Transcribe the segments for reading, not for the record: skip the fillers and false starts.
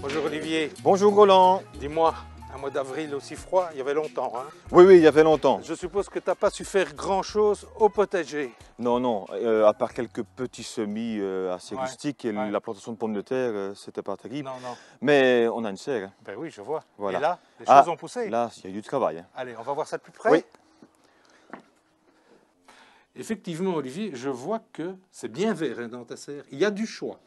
Bonjour Olivier, Bonjour Roland. dis-moi, un mois d'avril aussi froid, il y avait longtemps. Hein. Oui, il y avait longtemps. Je suppose que tu n'as pas su faire grand-chose au potager. Non, à part quelques petits semis assez Ouais, rustiques et ouais. la plantation de pommes de terre, c'était pas terrible. Non. Mais on a une serre. Hein. Ben oui, je vois. Voilà. Et là, les choses ont poussé. Là, il y a eu du travail. Hein. Allez, on va voir ça de plus près. Oui. Effectivement, Olivier, je vois que c'est bien vert hein, dans ta serre. Il y a du choix.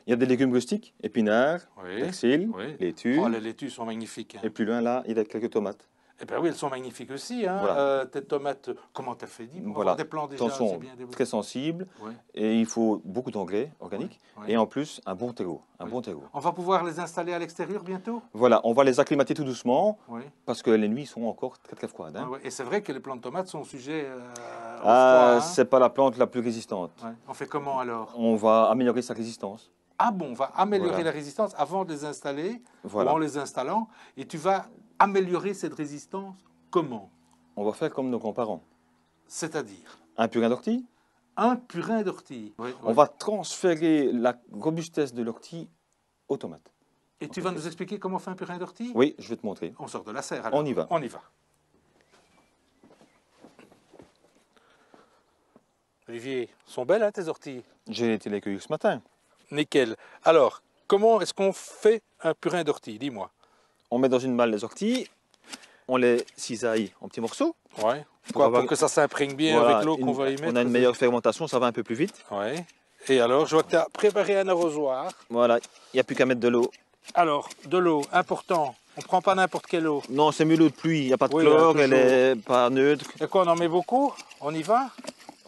Il y a des légumes rustiques, épinards, Oui. persil, Oui. laitue. Oh, les laitues sont magnifiques. Hein. Et plus loin, là, il y a quelques tomates. Eh ben oui, elles sont magnifiques aussi. Hein. Voilà. Tes tomates, comment tu as fait? Dis-moi, Voilà. des plants déjà Attention, assez bien développés. très sensible. Oui. Et il faut beaucoup d'engrais organiques. Oui. Et en plus, un bon terreau. Oui. Bon terreau. On va pouvoir les installer à l'extérieur bientôt? Voilà, on va les acclimater tout doucement. Oui. Parce que les nuits sont encore très froides. Hein. Ouais. Et c'est vrai que les plantes de tomates sont sujets au froid. Ah, Hein. c'est pas la plante la plus résistante. Ouais. On fait comment alors? On va améliorer sa résistance. Ah bon, on va améliorer Voilà. la résistance avant de les installer Voilà. ou en les installant. Et tu vas améliorer cette résistance comment? On va faire comme nos grands-parents. C'est-à-dire Un purin d'ortie. un purin d'ortie. Oui, On va transférer la robustesse de l'ortie aux tomates. Et tu vas nous expliquer comment on fait un purin d'ortie? Oui, je vais te montrer. On sort de la serre alors. On y va. On y va. Olivier, sont belles hein, tes orties? J'ai été les cueillir ce matin. Nickel. Alors, comment est-ce qu'on fait un purin d'ortie? Dis-moi. On met dans une malle les orties. On les cisaille en petits morceaux. Ouais. Pour avoir- Pour que ça s'imprègne bien Voilà, avec l'eau qu'on va y mettre. on a une meilleure fermentation, ça va un peu plus vite. Ouais. Et alors, je vois que tu as préparé un arrosoir. Voilà, il n'y a plus qu'à mettre de l'eau. Alors, de l'eau, important. On ne prend pas n'importe quelle eau. Non, c'est mieux l'eau de pluie, il n'y a pas de Oui, chlore, toujours. elle est pas neutre. Et quoi, on en met beaucoup? On y va?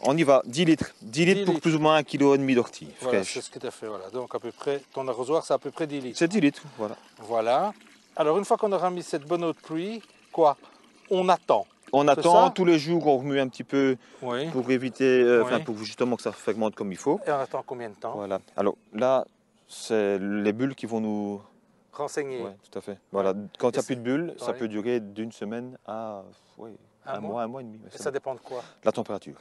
On y va, 10 litres. 10 litres pour litres. plus ou moins 1,5 kg d'ortie Voilà, fraîche. c'est ce que tu as fait. Voilà. Donc, à peu près, ton arrosoir, c'est à peu près 10 litres. C'est 10 litres, voilà. Voilà. Alors, une fois qu'on aura mis cette bonne eau de pluie, quoi? On attend. On C'est attend ça tous les jours, on remue un petit peu Oui. pour éviter, Oui. pour justement que ça fermente comme il faut. Et on attend combien de temps? Voilà. Alors là, c'est les bulles qui vont nous. Renseigner. Oui, tout à fait. Voilà. Quand il n'y a Et plus de bulles, ça ouais. peut durer d'une semaine à un mois et demi. Et ça dépend de quoi? La température.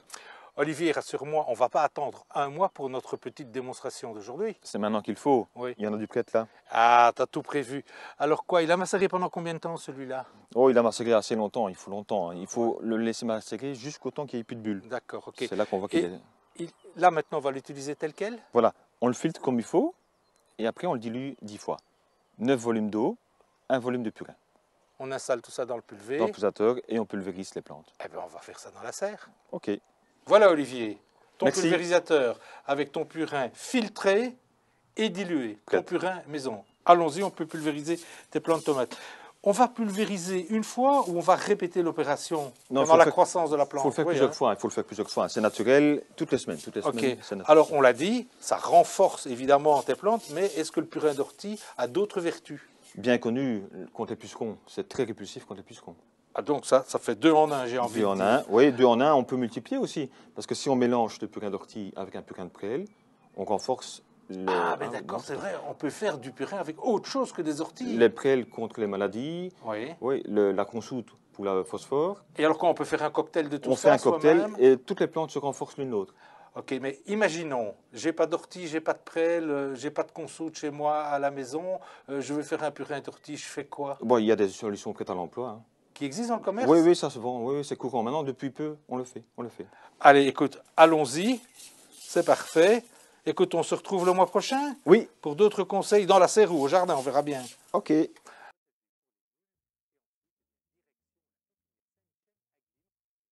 Olivier, rassure-moi, on ne va pas attendre un mois pour notre petite démonstration d'aujourd'hui. C'est maintenant qu'il faut. Oui. Il y en a du prêt là. Ah, t'as tout prévu. Alors quoi, il a macéré pendant combien de temps celui-là? Oh, il a macéré assez longtemps. Il faut longtemps. Il faut le laisser macérer jusqu'au temps qu'il n'y ait plus de bulles. D'accord, ok. C'est là qu'on voit qu'il Et- est. Là maintenant, on va l'utiliser tel quel? Voilà. On le filtre comme il faut et après on le dilue 10 fois. 9 volumes d'eau, 1 volume de purin. On installe tout ça dans le pulvé. Dans le pulsateur et on pulvérise les plantes. Eh bien, on va faire ça dans la serre. Ok. Voilà, Olivier, ton Merci. pulvérisateur avec ton purin filtré et dilué. Ton Prêt. purin maison. Allons-y, on peut pulvériser tes plants de tomates. On va pulvériser une fois ou on va répéter l'opération Non, pendant faut la faire- croissance de la Il plante? faut le faire Oui, plusieurs hein. fois. Il faut le faire plusieurs fois. C'est naturel, toutes les semaines. Toutes les Ok. semaines, c'est naturel. Alors, on l'a dit, ça renforce évidemment tes plantes, mais est-ce que le purin d'ortie a d'autres vertus? Bien connu contre les pucerons. C'est très répulsif contre les pucerons. Ah, donc ça fait 2 en 1, j'ai envie Deux de en dire. un. Oui, 2 en 1, on peut multiplier aussi. Parce que si on mélange le purin d'ortie avec un purin de prêle, on renforce Ah, mais d'accord, c'est vrai, on peut faire du purin avec autre chose que des orties. les prêles contre les maladies. Oui. Oui, la consoute pour le phosphore. Et alors quoi, on peut faire un cocktail de tout On ça fait un cocktail soi-même? et toutes les plantes se renforcent l'une l'autre. Ok, mais imaginons, j'ai pas d'ortie, j'ai pas de prêle, j'ai pas de consoude chez moi à la maison, je veux faire un purin d'ortie, je fais quoi? Bon, il y a des solutions prêtes à l'emploi. Hein. Qui existe dans le commerce? Oui, ça se vend. Oui, c'est courant. Maintenant, depuis peu, on le fait. Allez, écoute, allons-y, c'est parfait. Écoute, on se retrouve le mois prochain Oui, pour d'autres conseils dans la serre ou au jardin, on verra bien. ok.